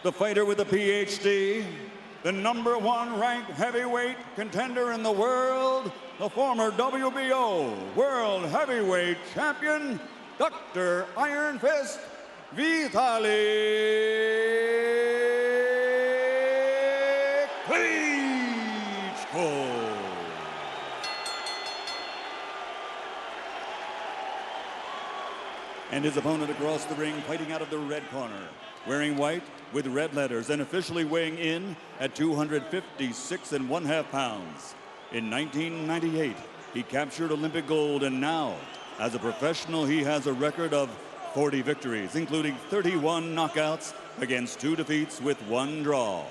the fighter with a PhD, the #1 ranked heavyweight contender in the world, the former WBO World Heavyweight Champion, Dr. Iron Fist Vitali Klitschko. And his opponent across the ring, fighting out of the red corner, wearing white with red letters and officially weighing in at 256.5 pounds. In 1998, he captured Olympic gold, and now, as a professional, he has a record of 40 victories, including 31 knockouts against 2 defeats with 1 draw.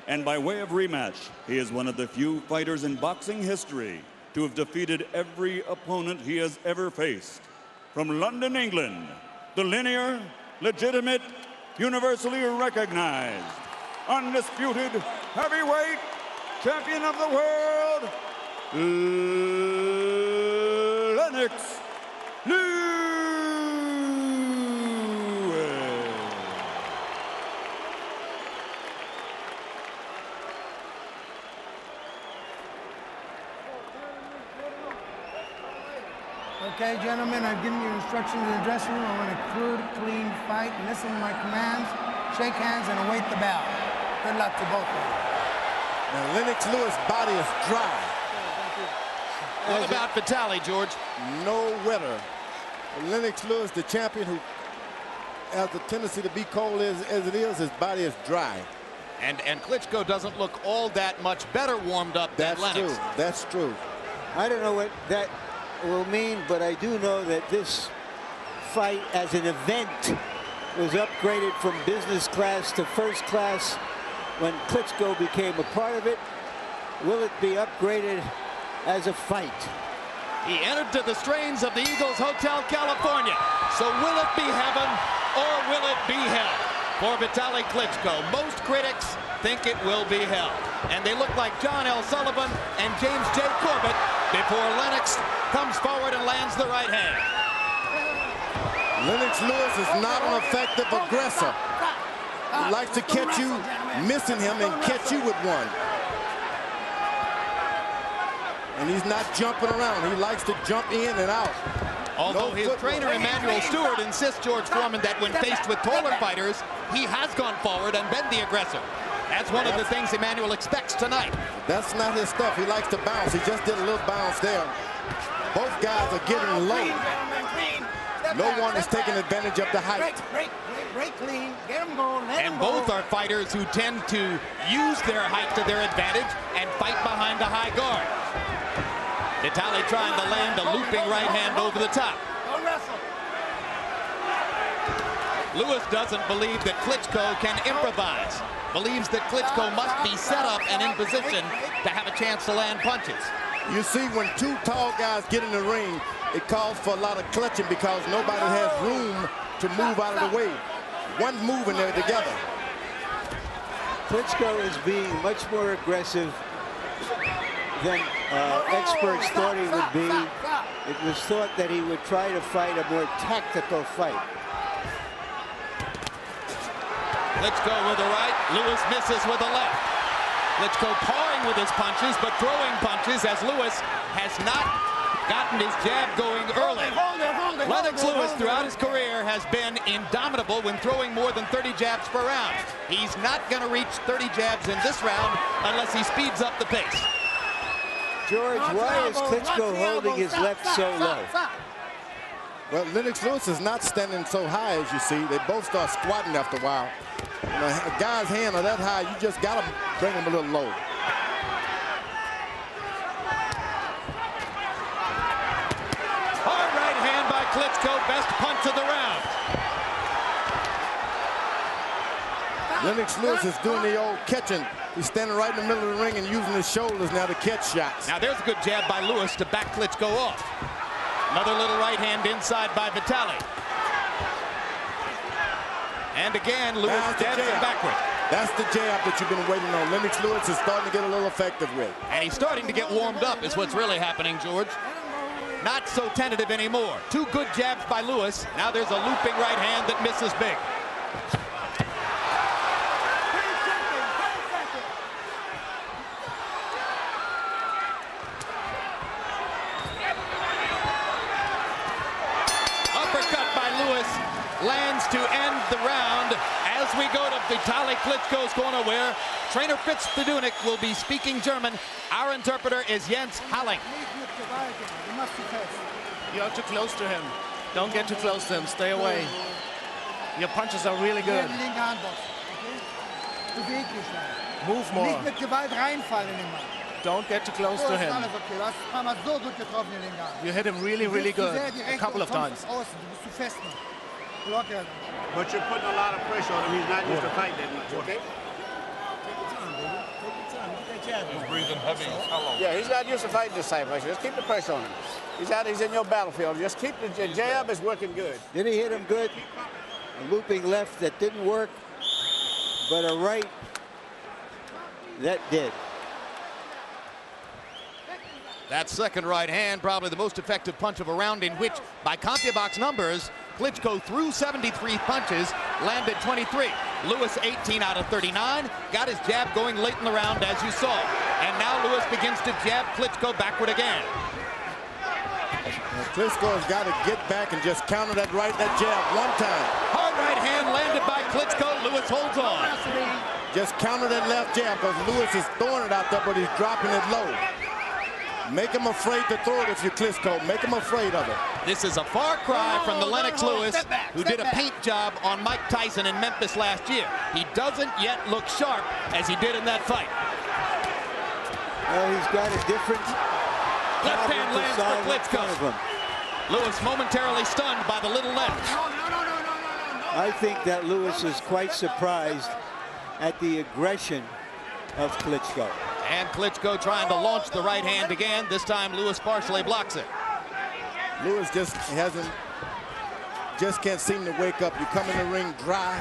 And by way of rematch, he is one of the few fighters in boxing history to have defeated every opponent he has ever faced. From London, England, the linear, legitimate, universally recognized, undisputed heavyweight champion of the world, Lennox Lewis. Okay, gentlemen, I've given you instructions in the dressing room. I want a good, clean fight. Listen to my commands, shake hands, and await the bell. Good luck to both of you. Now, Lennox Lewis' body is dry. What about Vitali, George? No wetter. Lennox Lewis, the champion who has the tendency to be cold as it is, his body is dry. And Klitschko doesn't look all that much better warmed up than Lennox. That's true. I don't know what that will mean, but I do know that this fight as an event was upgraded from business class to first class when Klitschko became a part of it. Will it be upgraded as a fight? He entered to the strains of the Eagles Hotel California. So will it be heaven or will it be hell for Vitali Klitschko? Most critics think it will be hell. And they look like John L. Sullivan and James J. Corbett before Lennox comes forward and lands the right hand. Lennox Lewis is not an effective aggressor. He likes to catch you missing him and catch you with one. And he's not jumping around. He likes to jump in and out. Although his trainer, Emmanuel Stewart, insists, George Foreman, that when faced with taller fighters, he has gone forward and been the aggressor. That's one of the things Emmanuel expects tonight. That's not his stuff. He likes to bounce. He just did a little bounce there. Both guys are getting low. No one is taking advantage of the height. Break clean, get him going, let him go. And both are fighters who tend to use their height to their advantage and fight behind the high guard. Vitali trying to land a looping right hand over the top. Lewis doesn't believe that Klitschko can improvise. Believes that Klitschko must be set up and in position to have a chance to land punches. You see, when 2 tall guys get in the ring, it calls for a lot of clutching because nobody has room to move out of the way. One's moving there together. Klitschko is being much more aggressive than experts thought he would be. It was thought that he would try to fight a more tactical fight. Klitschko with the right, Lewis misses with the left. Klitschko pawing with his punches, but throwing punches as Lewis has not gotten his jab going early. Lennox Lewis throughout his career has been indomitable when throwing more than 30 jabs per round. He's not going to reach 30 jabs in this round unless he speeds up the pace. George, why is Klitschko holding his left so low? Well, Lennox Lewis is not standing so high, as you see. They both start squatting after a while. When a guy's hand are that high, you just got to bring him a little low. Hard right hand by Klitschko, best punch of the round. Lennox Lewis is doing the old catching. He's standing right in the middle of the ring and using his shoulders now to catch shots. Now there's a good jab by Lewis to back Klitschko off. Another little right hand inside by Vitali. And again, Lewis jabs him backward. That's the jab that you've been waiting on. Lennox Lewis is starting to get a little effective with. And he's starting to get warmed up is what's really happening, George. Not so tentative anymore. 2 good jabs by Lewis. Now there's a looping right hand that misses big. we go to Vitali Klitschko's corner, where trainer Fritz Dudunik will be speaking German. Our interpreter is Jens Halling. You're too close to him. Don't get too close to him. Stay away. Your punches are really good. Move more. Don't get too close to him. You hit him really, really good. A couple of times. But you're putting a lot of pressure on him. He's not used to fight that much, okay? He's breathing heavy. Yeah, he's not used to fighting this type of pressure. Just keep the pressure on him. He's in your battlefield. Just keep the jab is working good. Then he hit him good. A looping left that didn't work, but a right that did. That second right hand, probably the most effective punch of a round, in which, by CompuBox numbers, Klitschko threw 73 punches, landed 23. Lewis 18 out of 39, got his jab going late in the round, as you saw. And now Lewis begins to jab Klitschko backward again. Klitschko has got to get back and just counter that jab one time. Hard right hand landed by Klitschko. Lewis holds on. Just counter that left jab, because Lewis is throwing it out there, but he's dropping it low. Make him afraid to throw it if you're Klitschko. Make him afraid of it. This is a far cry from the Lennox Lewis, who did a paint job on Mike Tyson in Memphis last year. He doesn't yet look sharp as he did in that fight. Well, he's got a different left hand lands for Klitschko. Lewis momentarily stunned by the little left. I think that Lewis is quite surprised at the aggression of Klitschko. And Klitschko trying to launch the right hand again. This time Lewis partially blocks it. Lewis just can't seem to wake up. You come in the ring dry.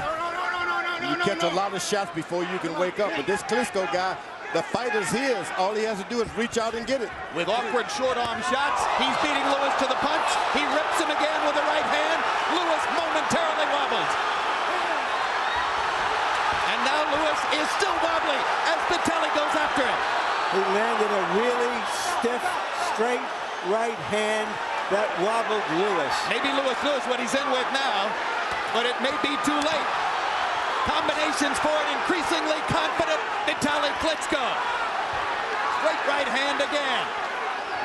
You catch a lot of shots before you can wake up. But this Klitschko guy, the fight is his. All he has to do is reach out and get it. With awkward short arm shots, he's beating Lewis to the punch. He rips him again with the right hand. Lewis momentarily wobbles. And now Lewis is still wobbly as Vitali goes after him. He landed a really stiff, straight right hand that wobbled Lewis. Maybe Lewis knows what he's in with now, but it may be too late. Combinations for an increasingly confident Vitali Klitschko. Straight right hand again.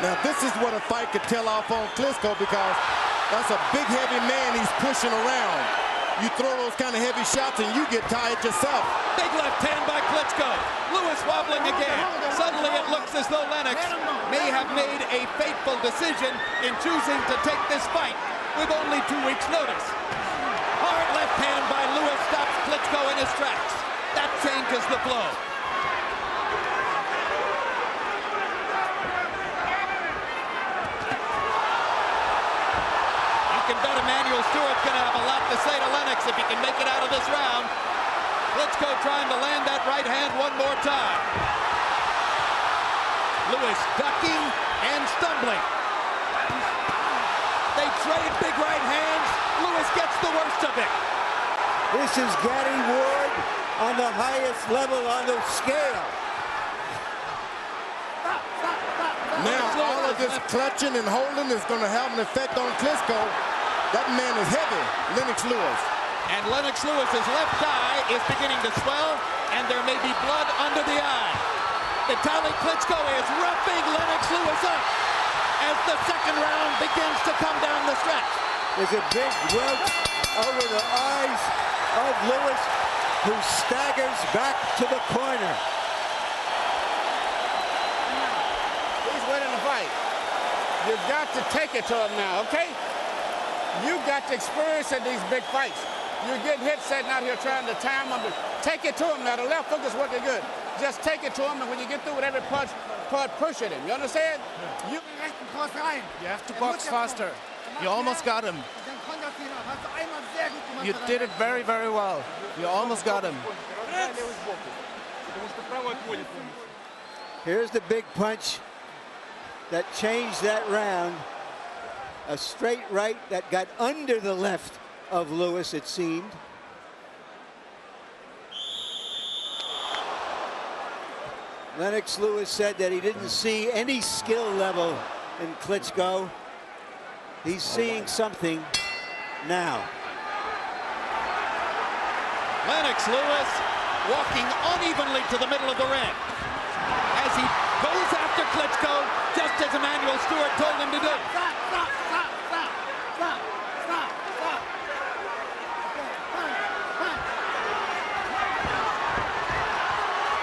Now this is what a fight could tell off on Klitschko, because that's a big heavy man he's pushing around. You throw those kind of heavy shots and you get tired yourself. Big left hand by Klitschko. Lewis wobbling again. Suddenly it looks as though Lennox may have made a fateful decision in choosing to take this fight with only 2 weeks' notice. Hard left hand by Lewis stops Klitschko in his tracks. That changes the flow. You can bet Emmanuel Stewart's going to have a lot to say to Lennox if he can make it out of this round. Klitschko trying to land that right hand one more time. Lewis ducking and stumbling. They trade big right hands. Lewis gets the worst of it. This is Gary Ward on the highest level on the scale. Now all of this clutching and holding is going to have an effect on Klitschko. That man is heavy, Lennox Lewis. And Lennox Lewis's left eye is beginning to swell, and there may be blood under the eye. Vitali Klitschko is roughing Lennox Lewis up as the second round begins to come down the stretch. There's a big welt over the eyes of Lewis, who staggers back to the corner. He's winning the fight. You've got to take it to him now, okay? You've got to experience in these big fights. You're getting hit sitting out here trying to time him. Take it to him now. The left hook is working good. Just take it to him, and when you get through with every punch, push at him. You understand? You have to box faster. You almost got him. You did it very, very well. You almost got him. Here's the big punch that changed that round. A straight right that got under the left of Lewis, it seemed. Lennox Lewis said that he didn't see any skill level in Klitschko. He's seeing something now. Lennox Lewis walking unevenly to the middle of the ring as he goes after Klitschko, just as Emmanuel Stewart told him to do.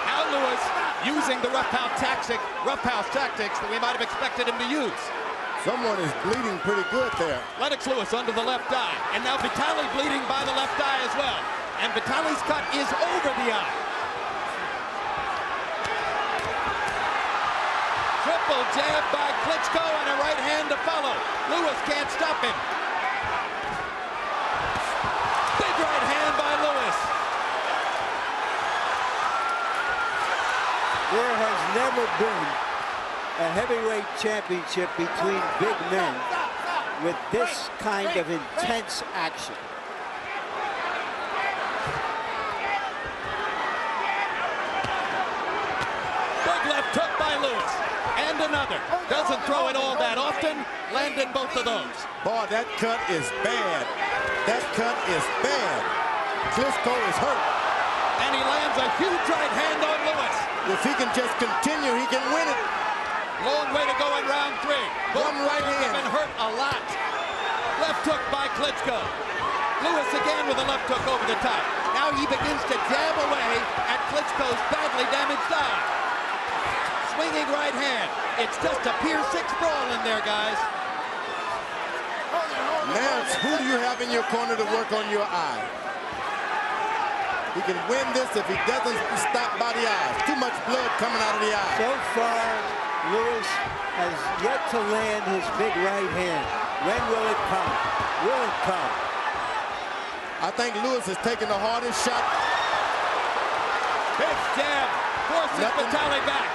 Now Lewis using the rough house tactics that we might have expected him to use. Someone is bleeding pretty good there. Lennox Lewis under the left eye, and now Vitali bleeding by the left eye as well. And Vitali's cut is over the eye. Triple jab by Klitschko and a right hand to follow. Lewis can't stop him. Big right hand by Lewis. There has never been a heavyweight championship between big men with this kind of intense action. Big left hook by Lewis. And another. Doesn't throw it all that often. Landed both of those. Boy, that cut is bad. That cut is bad. Klitschko is hurt. And he lands a huge right hand on Lewis. If he can just continue, he can win it. Long way to go in round 3. One right players hand. have been hurt a lot. Left hook by Klitschko. Lewis again with a left hook over the top. Now he begins to jab away at Klitschko's badly damaged eye. Swinging right hand. It's just a Pier 6 brawl in there, guys. Lance, who do you have in your corner to work on your eye? He can win this if he doesn't stop by the eyes. Too much blood coming out of the eye. So far, Lewis has yet to land his big right hand. When will it come? Will it come? I think Lewis is taking the hardest shot. Big jab. Forces Vitali back.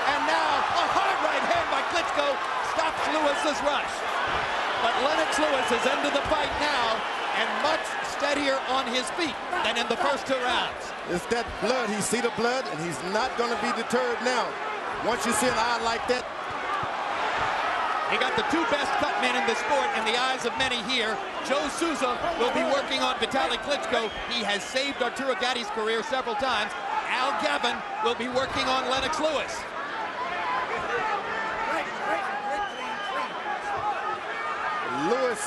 And now a hard right hand by Klitschko stops Lewis's rush. But Lennox Lewis is into the fight now and much steadier on his feet than in the first 2 rounds. It's that blood. He see the blood, and he's not going to be deterred now. Once you see an eye like that. He got the 2 best cut men in the sport in the eyes of many here. Joe Souza will be working on Vitali Klitschko. He has saved Arturo Gatti's career several times. Al Gavin will be working on Lennox Lewis. Lewis,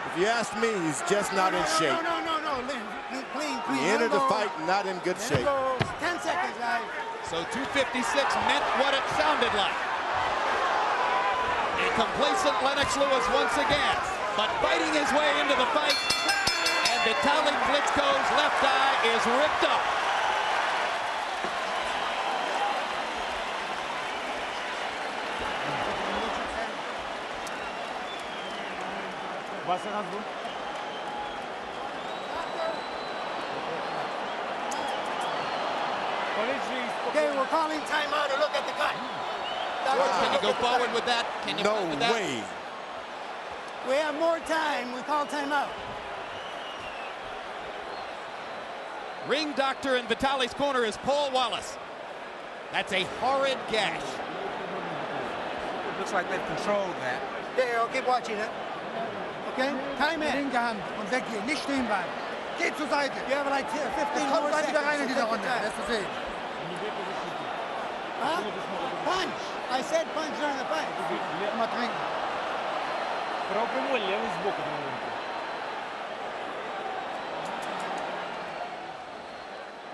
if you ask me, he's just not in shape. No, clean. He entered the fight not in good shape. 10 seconds, guys. So 256 meant what it sounded like. A complacent Lennox Lewis once again, but fighting his way into the fight, and Vitali Klitschko's left eye is ripped up. Okay, we're calling timeout to look at the cut. Can you go forward with that? Can you No with that? way. We have more time. We call timeout. Ring doctor in Vitali's corner is Paul Wallace. That's a horrid gash. Looks like they've controlled that. There, I'll keep watching it. Okay? Time in. Linke Hand und weggehen, nicht stehen bleiben. Geht zur Seite. You have like 15 more Kommt gleich wieder seconds. rein in diese to take Runde. your time. Lässt du sehen. Huh? Punch. I said punch during the fight. Immer trinken.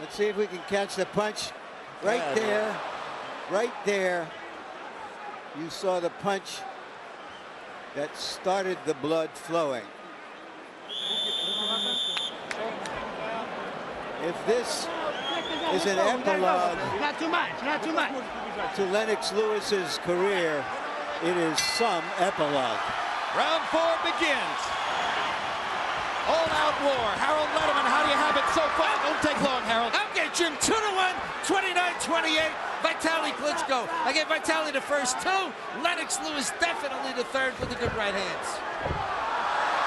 Let's see if we can catch the punch. Right there. Right there. You saw the punch that started the blood flowing. If this is an epilogue Not too much. to Lennox Lewis's career, it is some epilogue. Round 4 begins. All-out war. Harold Letterman, how do you have it so far? Don't take long, Harold. I'll get Jim 2-1, 29-28. Vitali Klitschko. I get Vitali the first 2. Lennox Lewis definitely the third with the good right hands.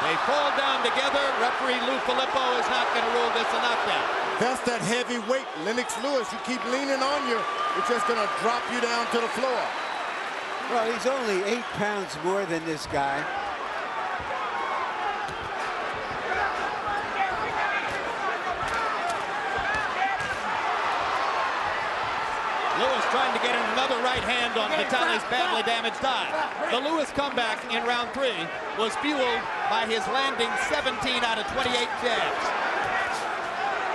They fall down together. Referee Lou Filippo is not going to rule this a knockdown. That's that heavy weight. Lennox Lewis, you keep leaning on you, it's just going to drop you down to the floor. Well, he's only 8 pounds more than this guy. Lewis trying to get in another right hand on Vitali's badly damaged eye. The Lewis comeback in round 3 was fueled by his landing 17 out of 28 jabs.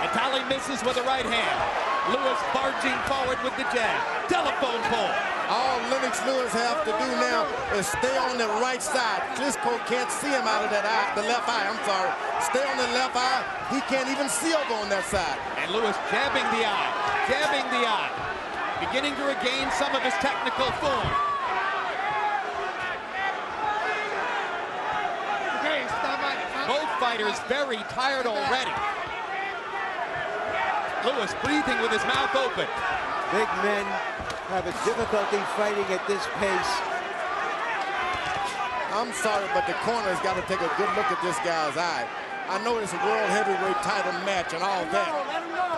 Vitali misses with the right hand. Lewis barging forward with the jab. Telephone pole. All Lennox Lewis have to do now is stay on the right side. Klitschko can't see him out of that eye, the left eye, I'm sorry. Stay on the left eye. He can't even see over on that side. And Lewis jabbing the eye, jabbing the eye. Beginning to regain some of his technical form. Both fighters very tired already. Lewis breathing with his mouth open. Big men have a difficulty fighting at this pace. I'm sorry, but the corner's got to take a good look at this guy's eye. I know it's a world heavyweight title match and all that,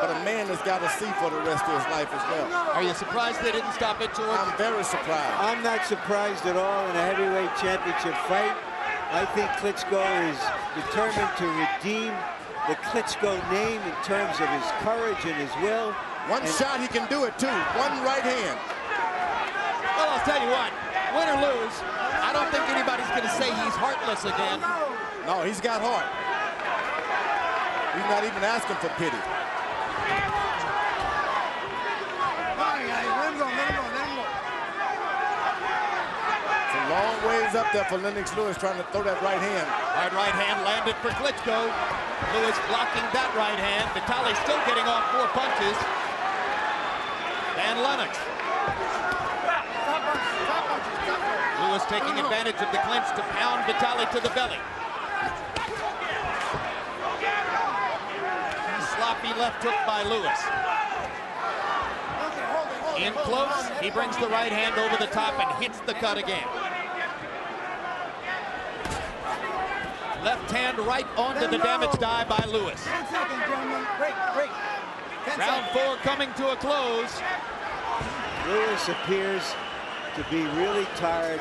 but a man has got to see for the rest of his life as well. Are you surprised they didn't stop it, George? I'm very surprised. I'm not surprised at all in a heavyweight championship fight. I think Klitschko is determined to redeem the Klitschko name in terms of his courage and his will. One shot, he can do it too. One right hand. Well, I'll tell you what, win or lose, I don't think anybody's going to say he's heartless again. No, he's got heart. He's not even asking for pity. It's a long ways up there for Lennox Lewis trying to throw that right hand. Hard right hand landed for Klitschko. Lewis blocking that right hand. Vitali still getting off 4 punches. And Lennox. Lewis taking advantage of the clinch to pound Vitali to the belly. Sloppy left hook by Lewis. In close, he brings the right hand over the top and hits the cut again. Left hand right onto the damaged eye by Lewis. 10 seconds, gentlemen. Break. Round 4 coming to a close. Lewis appears to be really tired.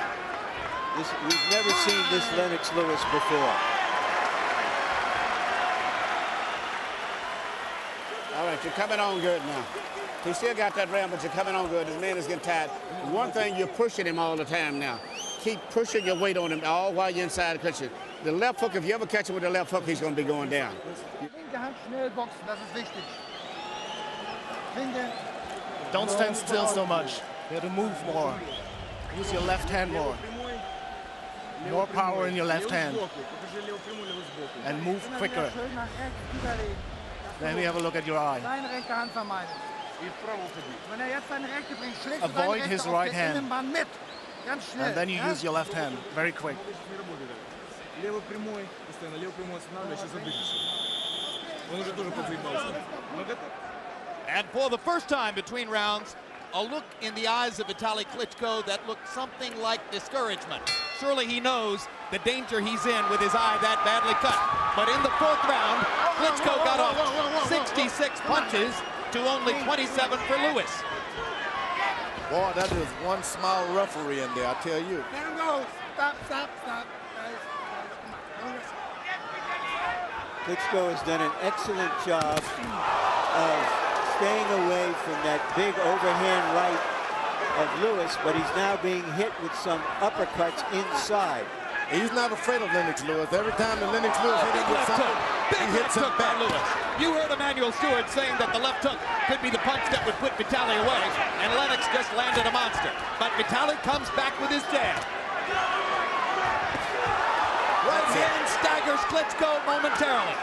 We've never seen this Lennox Lewis before. All right, you're coming on good now. He still got that ram, but you're coming on good. This man is getting tired. One thing, you're pushing him all the time now. Keep pushing your weight on him all while you're inside the clinch. The left hook, if you ever catch him with the left hook, he's going to be going down. Don't stand still so much. You have to move more. Use your left hand more. More power in your left hand. And move quicker. Then we have a look at your eye. Avoid his right hand. And then you use your left hand very quick. And for the first time between rounds, a look in the eyes of Vitali Klitschko that looked something like discouragement. Surely he knows the danger he's in with his eye that badly cut. But in the 4th round, Klitschko got off 66 punches to only 27 for Lewis. Boy, that is one small referee in there, I tell you. Let him go. Stop. Klitschko has done an excellent job of staying away from that big overhand right of Lewis, but he's now being hit with some uppercuts inside. He's not afraid of Lennox Lewis. Every time the Lennox Lewis hit him with something, he hits him back. Lewis. You heard Emmanuel Stewart saying that the left hook could be the punch that would put Vitali away, and Lennox just landed a monster. But Vitali comes back with his jab. Right hand staggers Klitschko momentarily.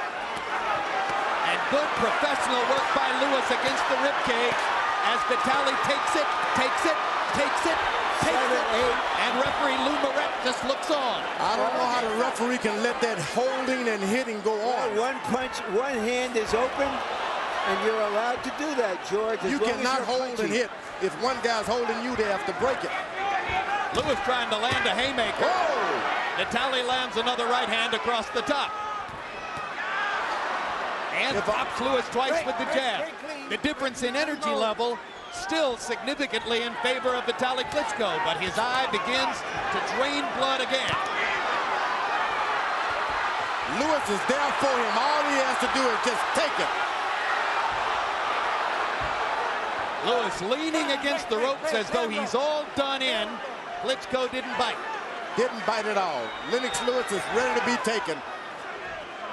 And good professional work by Lewis against the ribcage as Vitali takes it. And referee Lou Moret just looks on. I don't know how the referee can let that holding and hitting go on. One punch, one hand is open, and you're allowed to do that, George. You cannot hold and hit. If one guy's holding you, they have to break it. Lewis trying to land a haymaker. Whoa! Vitali lands another right hand across the top. And pops Lewis twice with the jab. The difference in energy level still significantly in favor of Vitali Klitschko, but his eye begins to drain blood again. Lewis is there for him. All he has to do is just take it. Lewis leaning against the ropes as though he's all done in. Klitschko didn't bite. Didn't bite at all. Lennox Lewis is ready to be taken.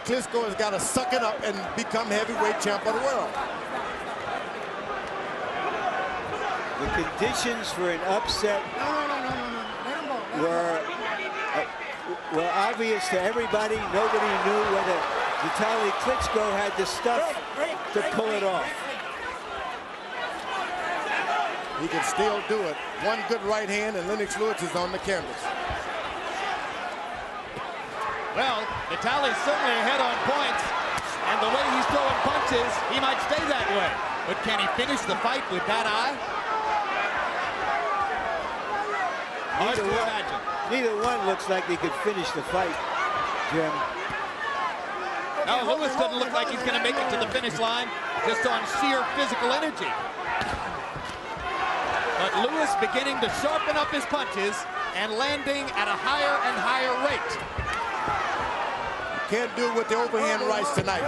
Klitschko has got to suck it up and become heavyweight champ of the world. The conditions for an upset were obvious to everybody. Nobody knew whether Vitali Klitschko had the stuff to pull it off. He can still do it. One good right hand, and Lennox Lewis is on the canvas. Well, Vitali's certainly ahead on points, and the way he's throwing punches, he might stay that way. But can he finish the fight with that eye? Hard to imagine. Neither one looks like they could finish the fight, Jim. No, Lewis doesn't look like he's going to make it to the finish line just on sheer physical energy. But Lewis beginning to sharpen up his punches and landing at a higher and higher rate. Can't do it with the overhand rights tonight.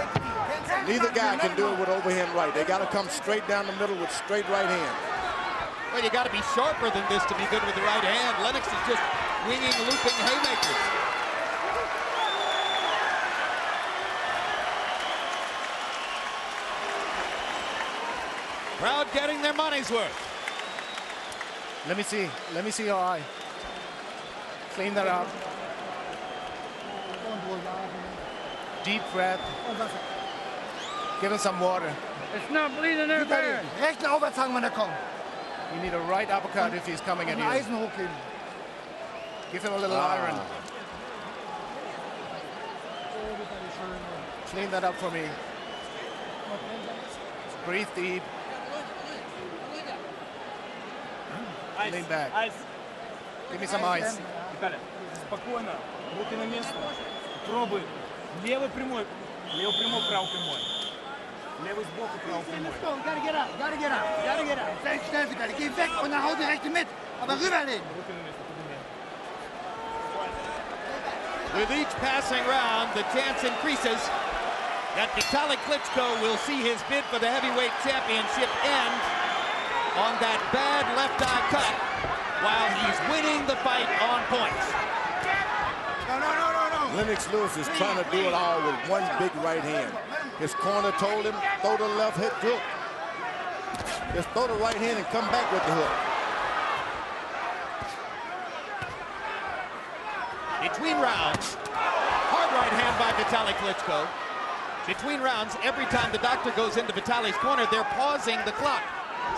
Neither guy can do it with overhand right. They got to come straight down the middle with straight right hand. Well, you got to be sharper than this to be good with the right hand. Lennox is just winging, looping haymakers. Crowd getting their money's worth. Let me see your eye. Clean that up. Deep breath. Give him some water. It's not bleeding there, bad. Rechte Aufwärtshang, wenn er kommt. You need a right uppercut if he's coming at you. Eisen hochgeben. Give him a little iron. Clean that up for me. Breathe deep. Lean back. Give me some ice. Виталий, спокойно, руки на место. Пробуй. Левый прямой, правый прямой. Lewis sboku, prav prямой. Gotta get up, gotta get up, gotta get up. Sehr schnell, Vitali. Geh weg und dann hau die rechte mit. Aber rüberlegen. With each passing round, the chance increases that Vitali Klitschko will see his bid for the heavyweight championship end on that bad left eye cut while he's winning the fight on points. No. Lennox Lewis is trying to do it all with one big right hand. His corner told him, throw the left hook. Just throw the right hand and come back with the hook. Between rounds, hard right hand by Vitali Klitschko. Between rounds, every time the doctor goes into Vitali's corner, they're pausing the clock.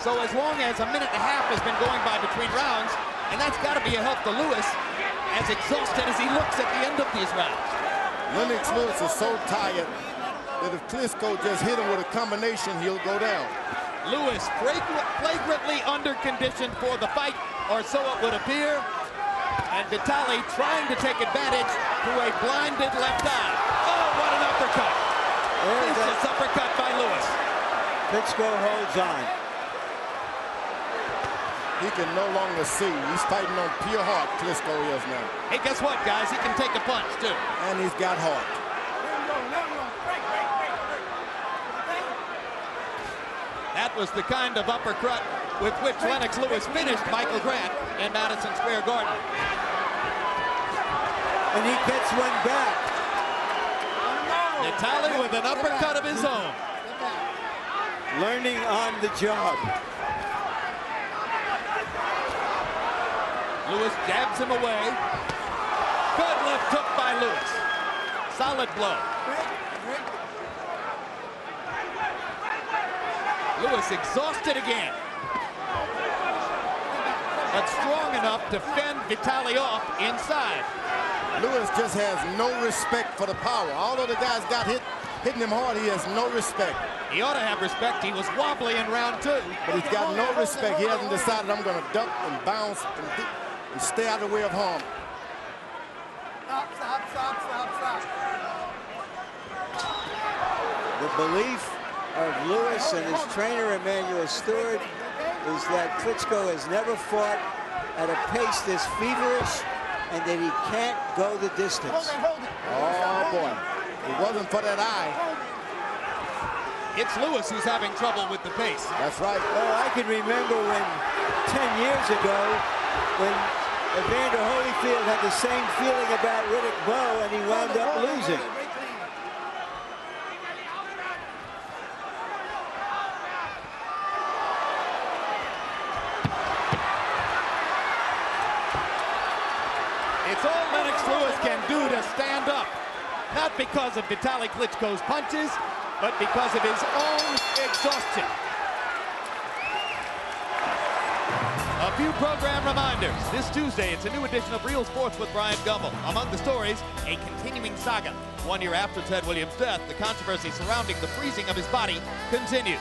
So as long as a minute and a half has been going by between rounds, and that's got to be a help to Lewis, as exhausted as he looks at the end of these rounds. Lennox Lewis is so tired that if Klitschko just hit him with a combination, he'll go down. Lewis flagrantly under-conditioned for the fight, or so it would appear. And Vitali trying to take advantage through a blinded left eye. Oh, what an uppercut. Vicious uppercut by Lewis. Klitschko holds on. He can no longer see. He's fighting on pure heart, Klitschko is now. Hey, guess what, guys? He can take a punch, too. And he's got heart. That was the kind of uppercut with which Lennox Lewis finished Michael Grant in Madison Square Garden. And he gets one back. Vitali with an uppercut of his own. Learning on the job. Lewis jabs him away. Good left hook by Lewis. Solid blow. Lewis exhausted again. But strong enough to fend Vitali off inside. Lewis just has no respect for the power. Although the guy's got hitting him hard, he has no respect. He ought to have respect. He was wobbly in round 2. But he's got no respect. He hasn't decided, I'm going to duck and bounce and stay out of the way of harm. Stop. The belief of Lewis and his trainer, Emmanuel Stewart, is that Klitschko has never fought at a pace this feverish and that he can't go the distance. Oh, boy. It wasn't for that eye. It's Lewis who's having trouble with the pace. That's right. Well, I can remember when 10 years ago, when Evander Holyfield had the same feeling about Riddick Bowe, and he wound up losing. It's all Lennox Lewis can do to stand up. Not because of Vitali Klitschko's punches, but because of his own exhaustion. A few program reminders. This Tuesday, it's a new edition of Real Sports with Brian Gumbel. Among the stories, a continuing saga. 1 year after Ted Williams' death, the controversy surrounding the freezing of his body continues.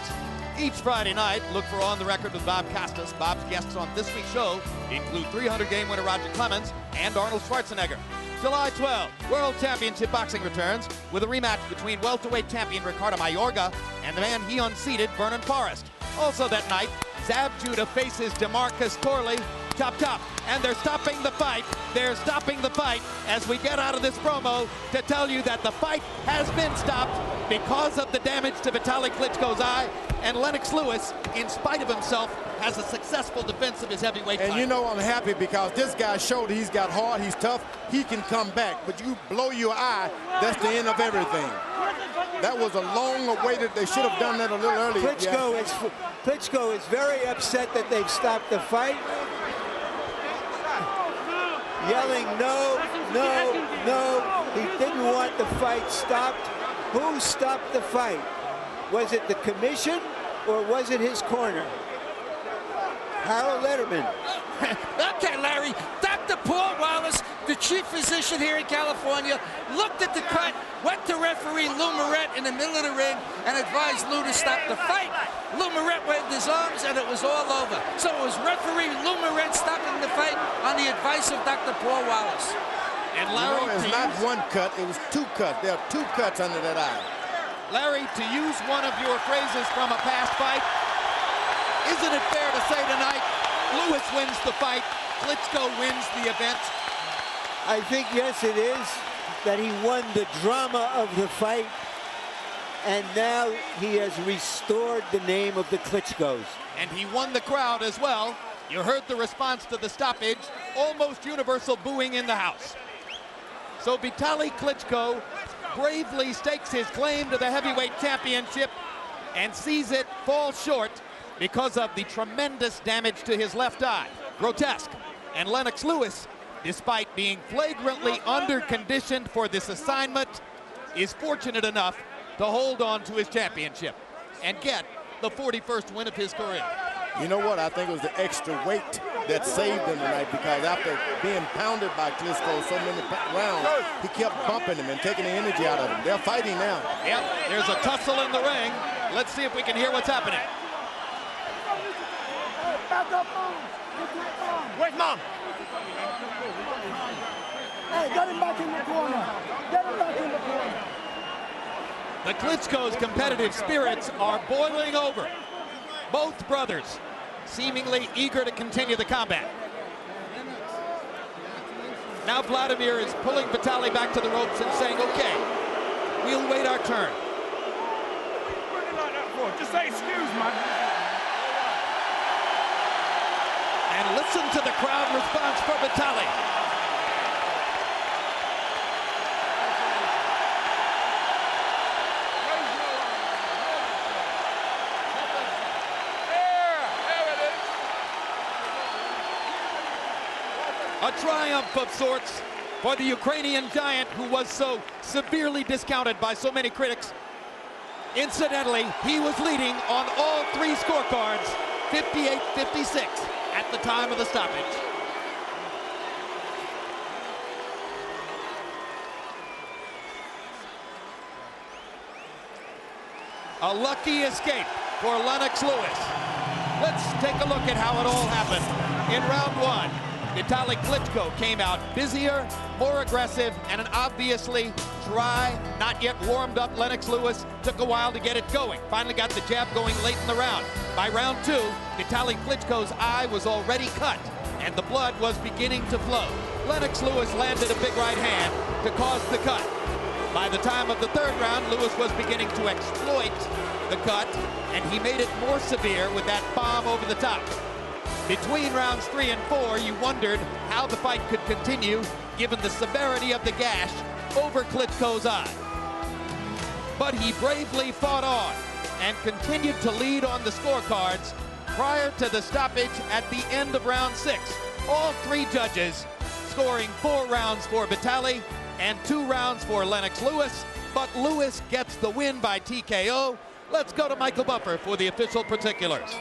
Each Friday night, look for On the Record with Bob Costas. Bob's guests on this week's show include 300-game winner Roger Clemens and Arnold Schwarzenegger. July 12, World Championship Boxing returns with a rematch between welterweight champion Ricardo Mayorga and the man he unseated, Vernon Forrest. Also that night, Zab Judah faces DeMarcus Corley. Chop, chop. And they're stopping the fight. They're stopping the fight as we get out of this promo to tell you that the fight has been stopped because of the damage to Vitali Klitschko's eye. And Lennox Lewis, in spite of himself, has a successful defense of his heavyweight title. And you know I'm happy because this guy showed he's got heart, he's tough, he can come back. But you blow your eye, that's the end of everything. That was a long awaited, they should have done that a little earlier. Klitschko is very upset that they've stopped the fight. Yelling no, no, no. He didn't want the fight stopped. Who stopped the fight? Was it the commission or was it his corner? Harold Letterman. Okay, Larry. Dr. Paul Wallace, the chief physician here in California, looked at the cut, went to referee Lou Moret in the middle of the ring, and advised Lou to stop the fight. Lou Moret waved his arms, and it was all over. So it was referee Lou Moret stopping the fight on the advice of Dr. Paul Wallace. And Larry, it's not one cut, it was two cuts. There are two cuts under that eye. Larry, to use one of your phrases from a past fight, isn't it fair to say tonight, Lewis wins the fight, Klitschko wins the event? I think, yes, it is, that he won the drama of the fight, and now he has restored the name of the Klitschkos. And he won the crowd as well. You heard the response to the stoppage, almost universal booing in the house. So Vitali Klitschko bravely stakes his claim to the heavyweight championship and sees it fall short because of the tremendous damage to his left eye. Grotesque. And Lennox Lewis, despite being flagrantly under-conditioned for this assignment, is fortunate enough to hold on to his championship and get the 41st win of his career. You know what? I think it was the extra weight that saved him tonight, because after being pounded by Klitschko so many rounds, he kept bumping him and taking the energy out of him. They're fighting now. Yep, there's a tussle in the ring. Let's see if we can hear what's happening. Where's Mom? Hey, get him back in the corner. Get him back in the corner. The Klitschko's competitive spirits are boiling over. Both brothers seemingly eager to continue the combat. Now Vladimir is pulling Vitali back to the ropes and saying, okay, we'll wait our turn. Just say excuse, man. And listen to the crowd response for Vitali. A triumph of sorts for the Ukrainian giant, who was so severely discounted by so many critics. Incidentally, he was leading on all three scorecards, 58-56 at the time of the stoppage. A lucky escape for Lennox Lewis. Let's take a look at how it all happened. In round one, Vitali Klitschko came out busier, more aggressive, and an obviously dry, not yet warmed up Lennox Lewis took a while to get it going. Finally got the jab going late in the round. By round two, Vitali Klitschko's eye was already cut, and the blood was beginning to flow. Lennox Lewis landed a big right hand to cause the cut. By the time of the third round, Lewis was beginning to exploit the cut, and he made it more severe with that bomb over the top. Between rounds 3 and 4, you wondered how the fight could continue given the severity of the gash over Klitschko's eye. But he bravely fought on and continued to lead on the scorecards prior to the stoppage at the end of round 6. All 3 judges scoring 4 rounds for Vitali and 2 rounds for Lennox Lewis, but Lewis gets the win by TKO. Let's go to Michael Buffer for the official particulars.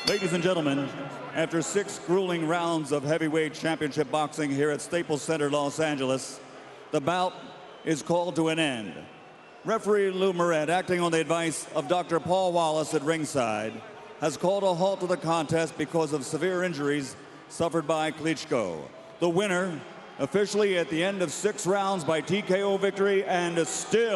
Ladies and gentlemen, after 6 grueling rounds of heavyweight championship boxing here at Staples Center, Los Angeles, the bout is called to an end. Referee Lou Moret, acting on the advice of Dr. Paul Wallace at ringside, has called a halt to the contest because of severe injuries suffered by Klitschko. The winner, officially at the end of 6 rounds by TKO victory, and still